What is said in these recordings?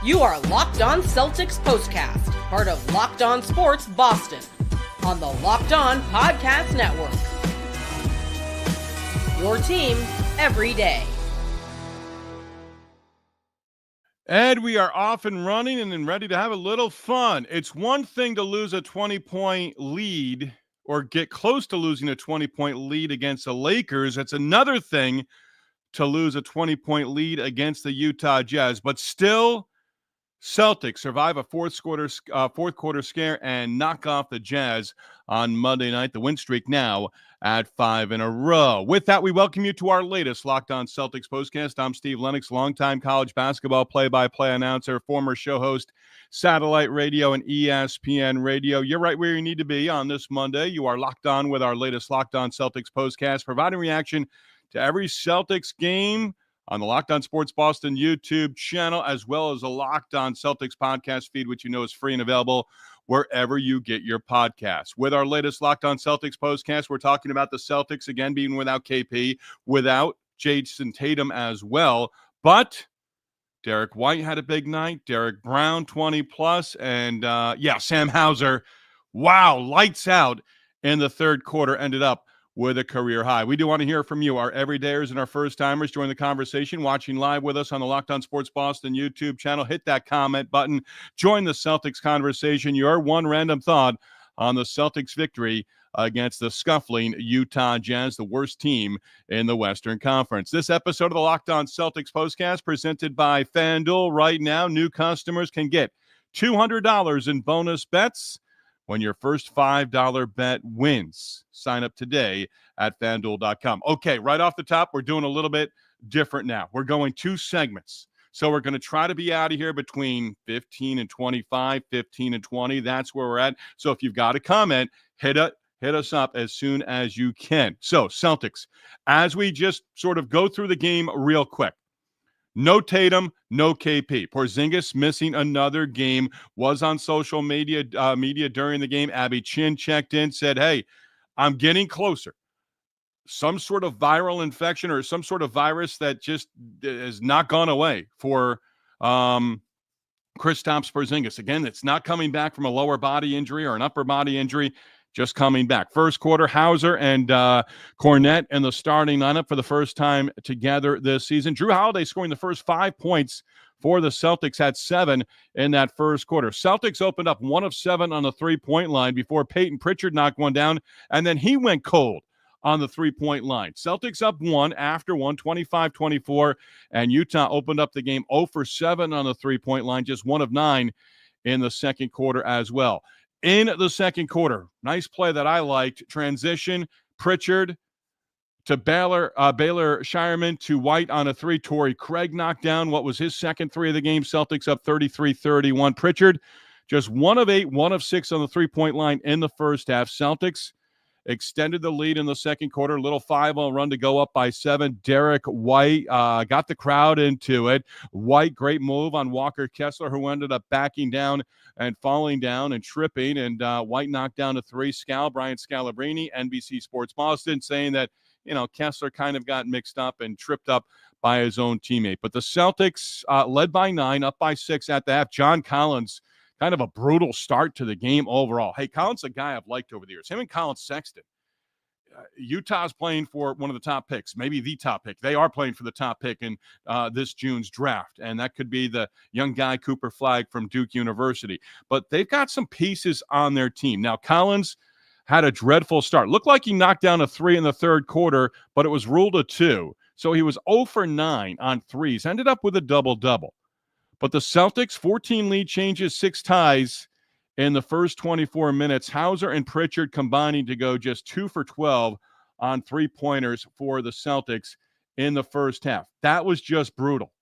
You are Locked On Celtics Postcast, part of Locked On Sports Boston, on the Locked On Podcast Network. Your team every day. And we are off and running and ready to have a little fun. It's one thing to lose a 20-point lead or get close to losing a 20-point lead against the Lakers. It's another thing to lose a 20-point lead against the Utah Jazz. But still, Celtics survive a fourth quarter scare and knock off the Jazz on Monday night. The win streak now at 5 in a row. With that, we welcome you to our latest Locked On Celtics postcast. I'm Steve Lennox, longtime college basketball play-by-play announcer, former show host, satellite radio and ESPN radio. You're right where you need to be on this Monday. You are locked on with our latest Locked On Celtics postcast, providing reaction to every Celtics game on the Locked On Sports Boston YouTube channel, as well as the Locked On Celtics podcast feed, which you know is free and available wherever you get your podcasts. With our latest Locked On Celtics postcast, we're talking about the Celtics again being without KP, without Jayson Tatum as well. But Derrick Whtie had a big night. Derrick Brown, 20+. And, Sam Hauser, wow, lights out in the third quarter, ended up with a career high. We do want to hear from you, our everydayers and our first-timers. Join the conversation, watching live with us on the Locked On Sports Boston YouTube channel. Hit that comment button. Join the Celtics conversation. Your one random thought on the Celtics victory against the scuffling Utah Jazz, the worst team in the Western Conference. This episode of the Locked On Celtics postcast presented by FanDuel. Right now, new customers can get $200 in bonus bets when your first $5 bet wins. Sign up today at FanDuel.com. Okay, right off the top, we're doing a little bit different now. We're going 2 segments. So we're going to try to be out of here between 15 and 25, 15 and 20. That's where we're at. So if you've got a comment, hit us up as soon as you can. So Celtics, as we just sort of go through the game real quick. No Tatum, no KP. Porzingis missing another game, was on social media during the game. Abby Chin checked in, said, hey, I'm getting closer. Some sort of viral infection or some sort of virus that just has not gone away for Kristaps Porzingis. Again, it's not coming back from a lower body injury or an upper body injury. Just coming back. First quarter, Hauser and Kornet in the starting lineup for the first time together this season. Jrue Holiday scoring the first 5 points for the Celtics, had 7 in that first quarter. Celtics opened up 1 of 7 on the three-point line before Peyton Pritchard knocked one down, and then he went cold on the three-point line. Celtics up 1 after 1, 25-24, and Utah opened up the game 0 for 7 on the three-point line, just 1 of 9 in the second quarter as well. In the second quarter, nice play that I liked. Transition, Pritchard to Baylor Shireman to White on a 3. Torrey Craig knocked down what was his second 3 of the game. Celtics up 33-31. Pritchard just 1 of 8, 1 of 6 on the three-point line in the first half. Celtics extended the lead in the second quarter. Little 5-0 run to go up by 7. Derrick Whtie got the crowd into it. White, great move on Walker Kessler, who ended up backing down and falling down and tripping. And White knocked down a 3. Brian Scalabrine, NBC Sports Boston, saying that, Kessler kind of got mixed up and tripped up by his own teammate. But the Celtics led by 9, up by 6 at the half. John Collins, kind of a brutal start to the game overall. Hey, Collins, a guy I've liked over the years. Him and Colin Sexton. Utah's playing for one of the top picks, maybe the top pick. They are playing for the top pick in this June's draft, and that could be the young guy Cooper Flagg from Duke University. But they've got some pieces on their team. Now, Collins had a dreadful start. Looked like he knocked down a 3 in the third quarter, but it was ruled a 2. So he was 0 for 9 on threes, ended up with a double-double. But the Celtics, 14 lead changes, 6 ties in the first 24 minutes. Hauser and Pritchard combining to go just 2 for 12 on three-pointers for the Celtics in the first half. That was just brutal.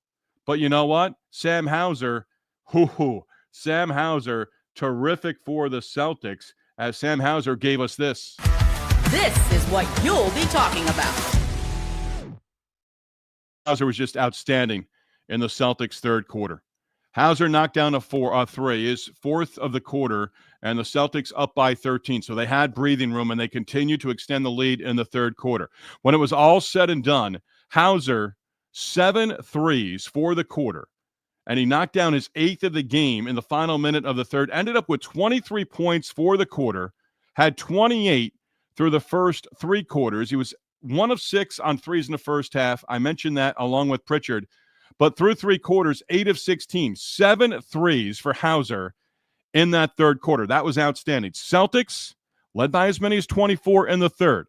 But you know what? Sam Hauser, terrific for the Celtics, as Sam Hauser gave us this. This is what you'll be talking about. Hauser was just outstanding in the Celtics' third quarter. Hauser knocked down a 3, his 4th of the quarter, and the Celtics up by 13. So they had breathing room, and they continued to extend the lead in the third quarter. When it was all said and done, Hauser, 7 threes for the quarter, and he knocked down his 8th of the game in the final minute of the third, ended up with 23 points for the quarter, had 28 through the first 3 quarters. He was 1 of 6 on threes in the first half. I mentioned that along with Pritchard. But through 3 quarters, 8 of 16, 7 threes for Hauser in that third quarter. That was outstanding. Celtics led by as many as 24 in the third.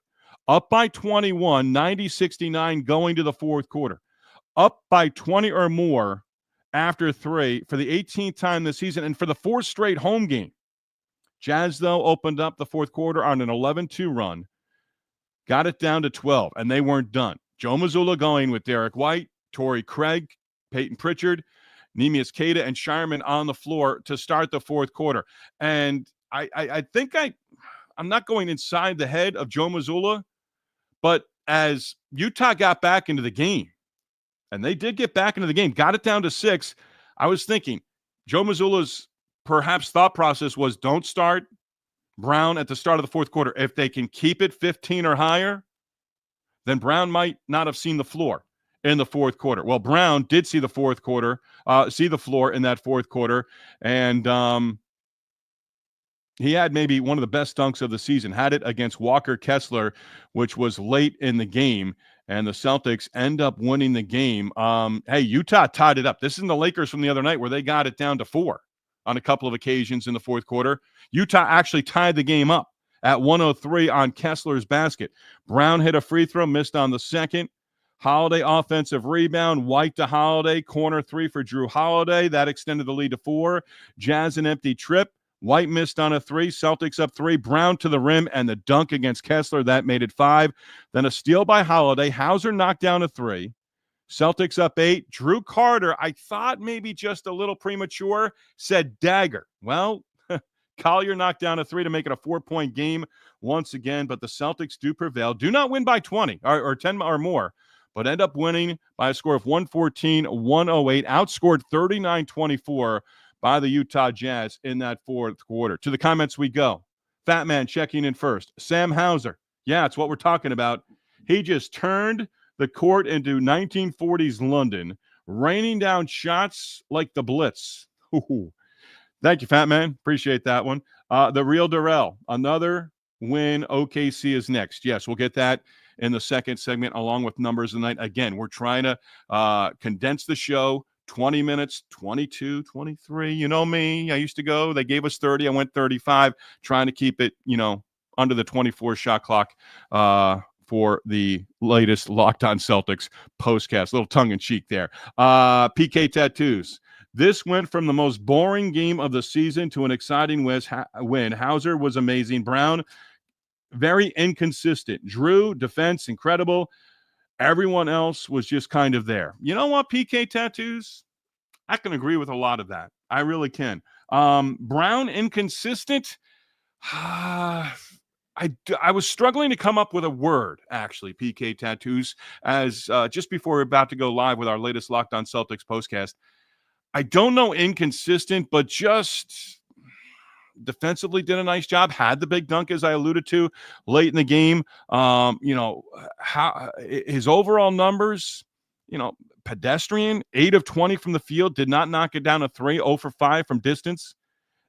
Up by 21, 90-69 going to the fourth quarter. Up by 20 or more after 3 for the 18th time this season and for the 4th straight home game. Jazz, though, opened up the fourth quarter on an 11-2 run, got it down to 12, and they weren't done. Joe Mazzulla going with Derrick White, Torrey Craig, Peyton Pritchard, Neemias Queta, and Shireman on the floor to start the fourth quarter. And I think I'm not going inside the head of Joe Mazzulla, but as Utah got back into the game, and they did get back into the game, got it down to 6, I was thinking Joe Mazzulla's perhaps thought process was don't start Brown at the start of the fourth quarter. If they can keep it 15 or higher, then Brown might not have seen the floor in the fourth quarter. Well, Brown did see the floor in that fourth quarter, and he had maybe one of the best dunks of the season. Had it against Walker Kessler, which was late in the game, and the Celtics end up winning the game. Hey, Utah tied it up. This isn't the Lakers from the other night where they got it down to 4 on a couple of occasions in the fourth quarter. Utah actually tied the game up at 103 on Kessler's basket. Brown hit a free throw, missed on the second. Holiday offensive rebound, White to Holiday, corner 3 for Drew Holiday. That extended the lead to 4. Jazz an empty trip. White missed on a 3. Celtics up 3. Brown to the rim and the dunk against Kessler. That made it 5. Then a steal by Holiday. Hauser knocked down a 3. Celtics up 8. Drew Carter, I thought maybe just a little premature, said dagger. Well, Collier knocked down a 3 to make it a 4-point game once again, but the Celtics do prevail. Do not win by 20 or 10 or more, but end up winning by a score of 114-108, outscored 39-24 by the Utah Jazz in that fourth quarter. To the comments we go. Fat Man checking in first. Sam Hauser. Yeah, it's what we're talking about. He just turned the court into 1940s London, raining down shots like the Blitz. Ooh. Thank you, Fat Man. Appreciate that one. The Real Darrell. Another win. OKC is next. Yes, we'll get that in the second segment along with numbers of the night. Again, we're trying to condense the show. 20 minutes, 22, 23. You know me. I used to go. They gave us 30. I went 35, trying to keep it, under the 24 shot clock for the latest Locked On Celtics postcast. A little tongue-in-cheek there. PK Tattoos. This went from the most boring game of the season to an exciting win. Hauser was amazing. Brown, very inconsistent. Drew, defense, incredible. Everyone else was just kind of there. You know what, PK Tattoos? I can agree with a lot of that. I really can. Brown, inconsistent. I was struggling to come up with a word, actually, PK Tattoos, as just before we're about to go live with our latest Locked On Celtics postcast. I don't know inconsistent, but just defensively did a nice job. Had the big dunk, as I alluded to, late in the game. How his overall numbers, pedestrian, 8 of 20 from the field, did not knock it down a 3, 0 for 5 from distance.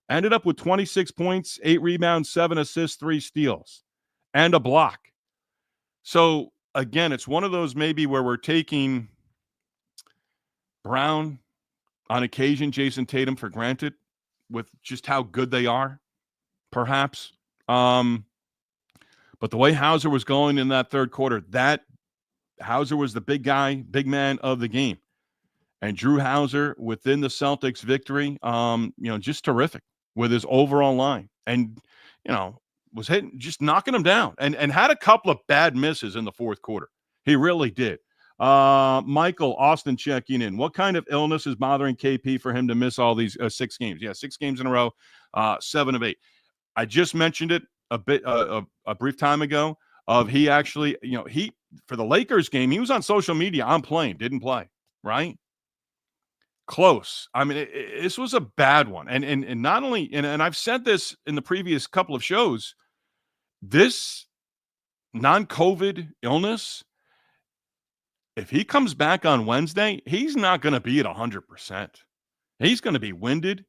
Ended up with 26 points, 8 rebounds, 7 assists, 3 steals, and a block. So, again, it's one of those maybe where we're taking Brown, on occasion, Jayson Tatum for granted with just how good they are, perhaps. But the way Hauser was going in that third quarter, that Hauser was the big man of the game. And Drew Hauser within the Celtics victory, just terrific with his overall line. And, was hitting, just knocking them down and had a couple of bad misses in the fourth quarter. He really did. Michael Austin checking in. What kind of illness is bothering KP for him to miss all these 6 games? Yeah, 6 games in a row, 7 of 8. I just mentioned it a brief time ago. He actually, he for the Lakers game, he was on social media. I'm playing, didn't play, right? Close. I mean, this was a bad one, and not only, and I've said this in the previous couple of shows. This non-COVID illness, if he comes back on Wednesday, he's not going to be at 100%. He's going to be winded.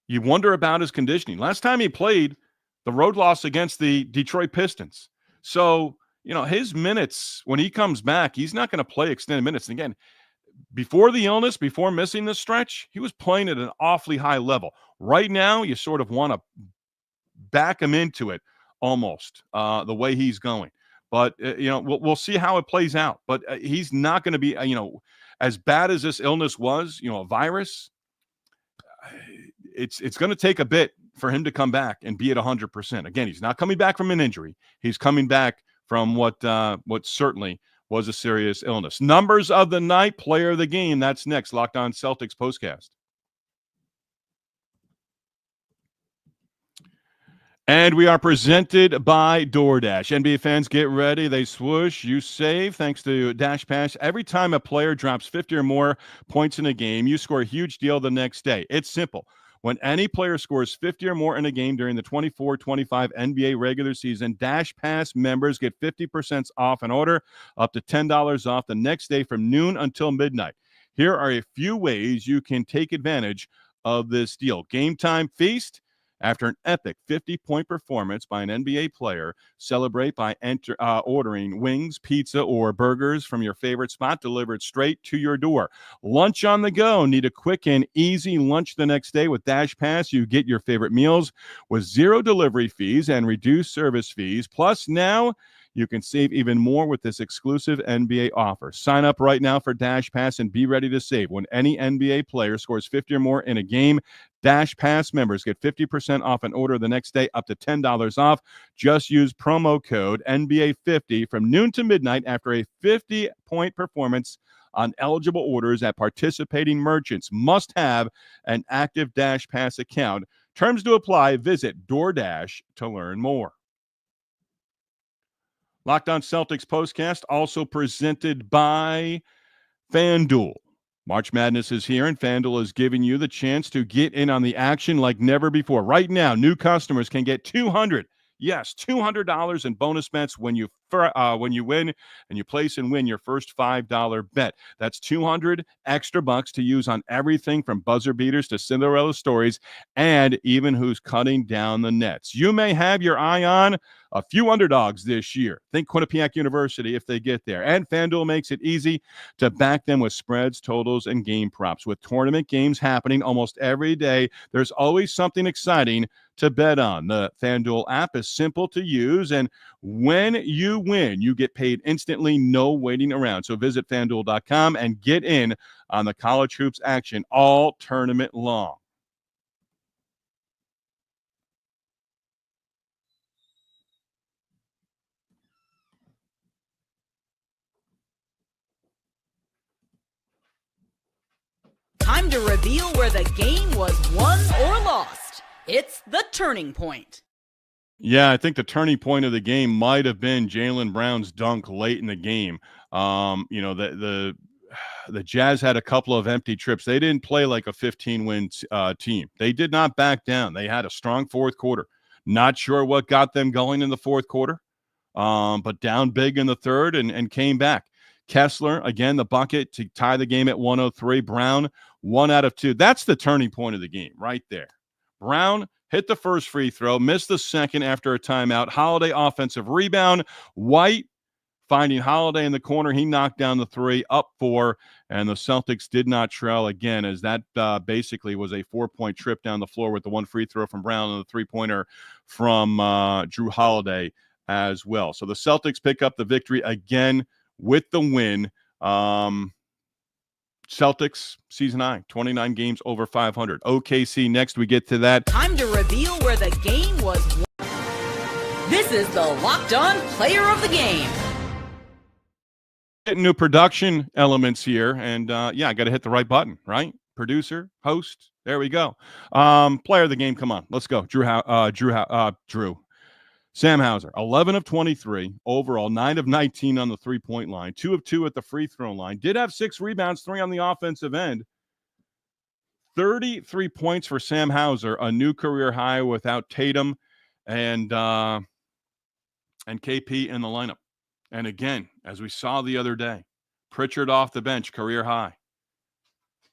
You wonder about his conditioning. Last time he played, the road loss against the Detroit Pistons. So, his minutes, when he comes back, he's not going to play extended minutes. And again, before the illness, before missing this stretch, he was playing at an awfully high level. Right now, you sort of want to back him into it almost the way he's going. But, we'll see how it plays out. But he's not going to be, as bad as this illness was, a virus, it's going to take a bit for him to come back and be at 100%. Again, he's not coming back from an injury. He's coming back from what certainly was a serious illness. Numbers of the night, player of the game. That's next. Locked On Celtics postcast. And we are presented by DoorDash. NBA fans, get ready. They swoosh, you save. Thanks to Dash Pass. Every time a player drops 50 or more points in a game, you score a huge deal the next day. It's simple. When any player scores 50 or more in a game during the 24-25 NBA regular season, Dash Pass members get 50% off an order, up to $10 off the next day from noon until midnight. Here are a few ways you can take advantage of this deal. Game time feast. After an epic 50-point performance by an NBA player, celebrate by ordering wings, pizza, or burgers from your favorite spot delivered straight to your door. Lunch on the go. Need a quick and easy lunch the next day with Dash Pass? You get your favorite meals with zero delivery fees and reduced service fees. Plus, now you can save even more with this exclusive NBA offer. Sign up right now for Dash Pass and be ready to save. When any NBA player scores 50 or more in a game, Dash Pass members get 50% off an order the next day, up to $10 off. Just use promo code NBA50 from noon to midnight after a 50-point performance on eligible orders at participating merchants. Must have an active Dash Pass account. Terms to apply. Visit DoorDash to learn more. Locked On Celtics postcast, also presented by FanDuel. March Madness is here, and FanDuel is giving you the chance to get in on the action like never before. Right now, new customers can get $200 in bonus bets when you win and you place and win your first $5 bet. That's $200 extra bucks to use on everything from buzzer beaters to Cinderella stories and even who's cutting down the nets. You may have your eye on a few underdogs this year. Think Quinnipiac University if they get there. And FanDuel makes it easy to back them with spreads, totals, and game props. With tournament games happening almost every day, there's always something exciting to bet on. The FanDuel app is simple to use, and when you win, you get paid instantly, no waiting around. So visit FanDuel.com and get in on the college hoops action all tournament long. Time to reveal where the game was won or lost. It's the turning point. Yeah, I think the turning point of the game might have been Jaylen Brown's dunk late in the game. The Jazz had a couple of empty trips. They didn't play like a 15-win team. They did not back down. They had a strong fourth quarter. Not sure what got them going in the fourth quarter, but down big in the third and came back. Kessler, again, the bucket to tie the game at 103. Brown, 1 out of 2. That's the turning point of the game right there. Brown hit the first free throw, missed the second after a timeout. Holiday offensive rebound. White finding Holiday in the corner. He knocked down the 3, up 4, and the Celtics did not trail again, as that basically was a 4-point trip down the floor with the one free throw from Brown and the three-pointer from Jrue Holiday as well. So the Celtics pick up the victory again with the win. Celtics, season 9, 29 games over 500. OKC next, we get to that. Time to reveal where the game was won. This is the Locked On Player of the Game. Getting new production elements here, and I got to hit the right button, right? Producer, host, there we go. Player of the game, come on, let's go. Drew. Sam Hauser, 11 of 23 overall, 9 of 19 on the three-point line, 2 of 2 at the free throw line. Did have 6 rebounds, 3 on the offensive end. 33 points for Sam Hauser, a new career high without Tatum and KP in the lineup. And again, as we saw the other day, Pritchard off the bench, career high.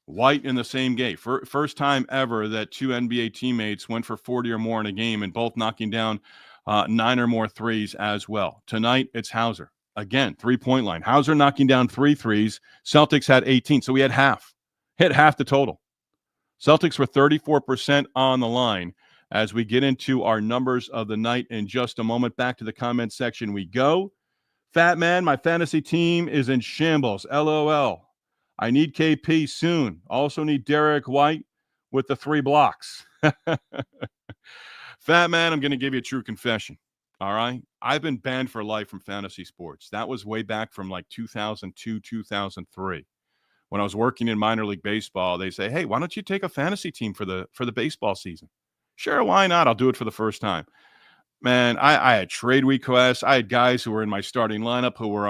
White in the same game. First time ever that two NBA teammates went for 40 or more in a game and both knocking down 9 or more threes as well. Tonight, it's Hauser. Again, 3-point line. Hauser knocking down 3 threes. Celtics had 18, so we had half. Hit half the total. Celtics were 34% on the line. As we get into our numbers of the night in just a moment, back to the comment section we go. Fat man, my fantasy team is in shambles. LOL. I need KP soon. Also need Derrick White with the 3 blocks. Fat man, I'm going to give you a true confession. All right? I've been banned for life from fantasy sports. That was way back from like 2002, 2003. When I was working in minor league baseball, they say, hey, why don't you take a fantasy team for the baseball season? Sure, why not? I'll do it for the first time. Man, I had trade requests. I had guys who were in my starting lineup who were,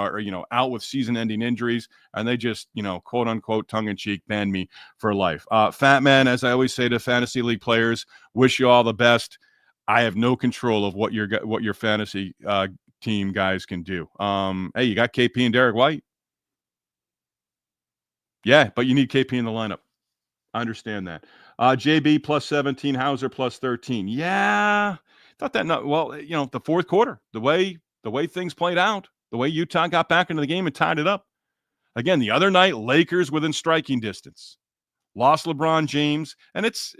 out with season-ending injuries, and they just, quote-unquote, tongue-in-cheek banned me for life. Fat man, as I always say to fantasy league players, wish you all the best. I have no control of what your fantasy team guys can do. Hey, you got KP and Derrick White? Yeah, but you need KP in the lineup. I understand that. JB plus 17, Hauser plus 13. Yeah. Thought that the fourth quarter, the way things played out, the way Utah got back into the game and tied it up. Again, the other night, Lakers within striking distance. Lost LeBron James. And it's,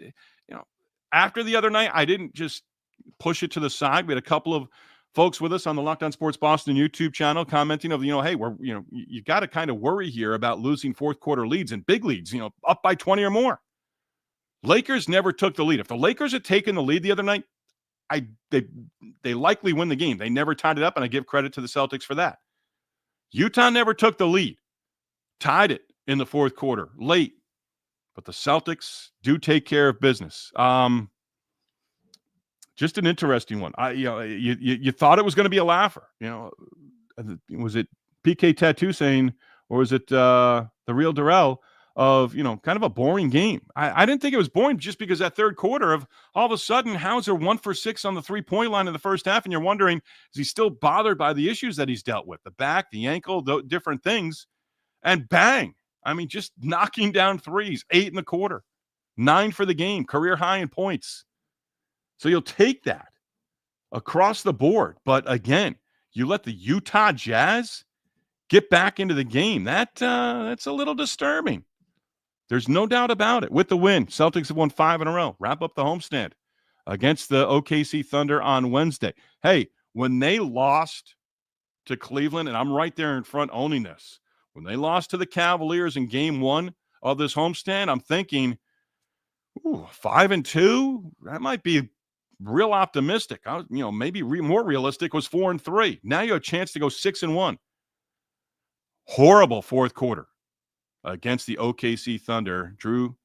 after the other night, I didn't just push it to the side. We had a couple of folks with us on the Locked On Sports Boston YouTube channel commenting of, hey, you got to kind of worry here about losing fourth quarter leads and big leads, up by 20 or more. Lakers never took the lead. If the Lakers had taken the lead the other night, they likely win the game. They never tied it up, and I give credit to the Celtics for that. Utah never took the lead, tied it in the fourth quarter, late. But the Celtics do take care of business. Just an interesting one. You thought it was going to be a laugher. Was it PK Tattoo saying, or was it the real Darrell? Of, kind of a boring game. I didn't think it was boring just because that third quarter of all of a sudden Hauser 1 for 6 on the 3-point line in the first half, and you're wondering, is he still bothered by the issues that he's dealt with? The back, the ankle, different things. And bang. I mean, just knocking down threes, 8 in the quarter, 9 for the game, career high in points. So you'll take that across the board. But again, you let the Utah Jazz get back into the game. That's a little disturbing. There's no doubt about it. With the win, Celtics have won 5 in a row. Wrap up the homestand against the OKC Thunder on Wednesday. Hey, when they lost to Cleveland, and I'm right there in front owning this, when they lost to the Cavaliers in game 1 of this homestand, I'm thinking, 5-2? That might be real optimistic. Maybe more realistic was 4-3. Now you have a chance to go 6-1. Horrible fourth quarter against the OKC Thunder. Drew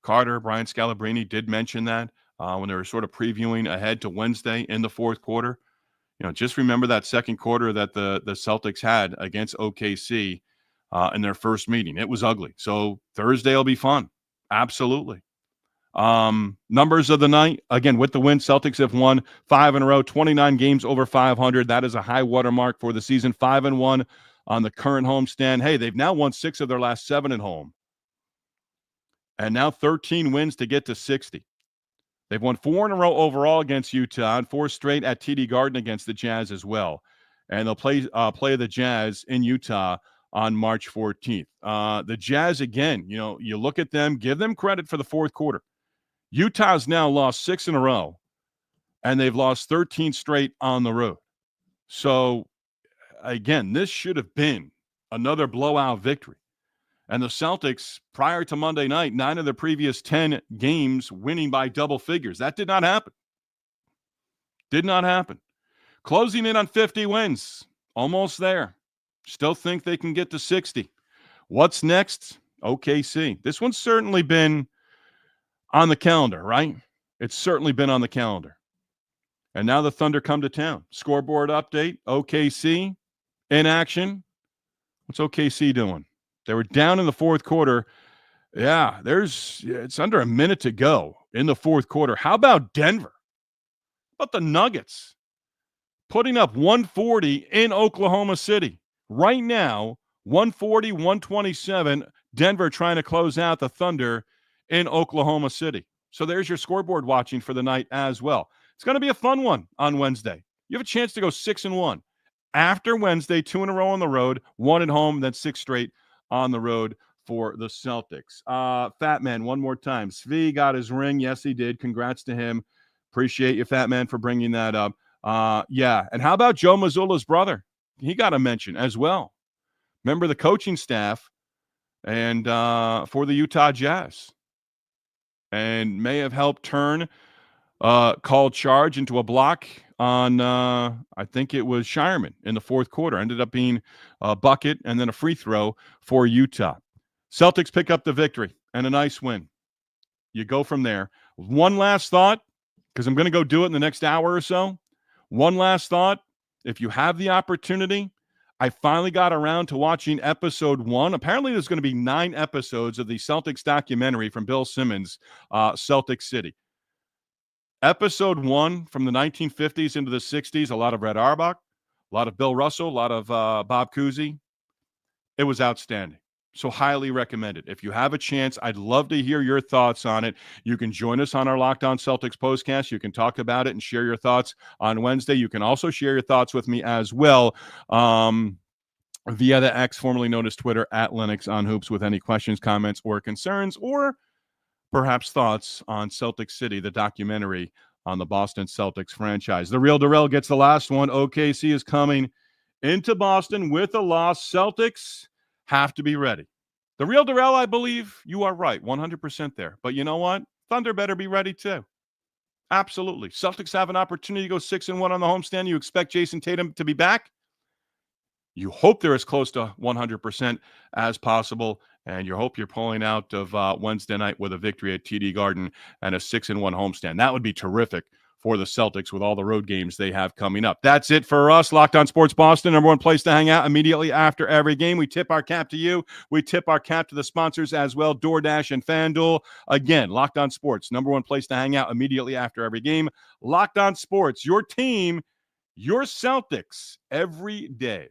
Carter, Brian Scalabrine did mention that when they were sort of previewing ahead to Wednesday in the fourth quarter. Just remember that second quarter that the Celtics had against OKC in their first meeting. It was ugly. So Thursday will be fun. Absolutely. Numbers of the night, again, with the win, Celtics have won 5 in a row, 29 games over 500. That is a high watermark for the season, 5-1. On the current homestand. Hey, they've now won 6 of their last 7 at home. And now 13 wins to get to 60. They've won 4 in a row overall against Utah and 4 straight at TD Garden against the Jazz as well. And they'll play the Jazz in Utah on March 14th. The Jazz, again, you look at them, give them credit for the fourth quarter. Utah's now lost 6 in a row, and they've lost 13 straight on the road. So, again, this should have been another blowout victory. And the Celtics, prior to Monday night, 9 of their previous 10 games winning by double figures. That did not happen. Did not happen. Closing in on 50 wins. Almost there. Still think they can get to 60. What's next? OKC. This one's certainly been on the calendar, right? It's certainly been on the calendar. And now the Thunder come to town. Scoreboard update. OKC in action. What's OKC doing? They were down in the fourth quarter. Yeah, it's under a minute to go in the fourth quarter. How about Denver? How about the Nuggets? Putting up 140 in Oklahoma City. Right now, 140-127. Denver trying to close out the Thunder in Oklahoma City. So there's your scoreboard watching for the night as well. It's going to be a fun one on Wednesday. You have a chance to go 6-1. After Wednesday, 2 in a row on the road, 1 at home, then 6 straight on the road for the Celtics. Fat Man, one more time. Svi got his ring. Yes, he did. Congrats to him. Appreciate you, Fat Man, for bringing that up. Yeah, and how about Joe Mazzulla's brother? He got a mention as well. Member of the coaching staff and for the Utah Jazz. And may have helped turn called charge into a block on, I think it was Shireman in the fourth quarter. Ended up being a bucket and then a free throw for Utah. Celtics pick up the victory and a nice win. You go from there. One last thought, because I'm going to go do it in the next hour or so. One last thought. If you have the opportunity, I finally got around to watching episode 1. Apparently, there's going to be 9 episodes of the Celtics documentary from Bill Simmons, Celtic City. Episode 1 from the 1950s into the 60s, a lot of Red Auerbach, a lot of Bill Russell, a lot of Bob Cousy. It was outstanding. So highly recommend it. If you have a chance, I'd love to hear your thoughts on it. You can join us on our Locked On Celtics postcast. You can talk about it and share your thoughts on Wednesday. You can also share your thoughts with me as well via the X, formerly known as Twitter, at Lennox on Hoops, with any questions, comments, or concerns, or perhaps thoughts on Celtic City, the documentary on the Boston Celtics franchise. The Real Darrell gets the last one. OKC is coming into Boston with a loss. Celtics have to be ready. The Real Darrell, I believe you are right, 100% there. But you know what? Thunder better be ready too. Absolutely. Celtics have an opportunity to go 6-1 on the homestand. You expect Jayson Tatum to be back. You hope they're as close to 100% as possible, and you hope you're pulling out of Wednesday night with a victory at TD Garden and a 6-1 homestand. That would be terrific for the Celtics with all the road games they have coming up. That's it for us. Locked On Sports Boston, number one place to hang out immediately after every game. We tip our cap to you. We tip our cap to the sponsors as well, DoorDash and FanDuel. Again, Locked On Sports, number one place to hang out immediately after every game. Locked On Sports, your team, your Celtics, every day.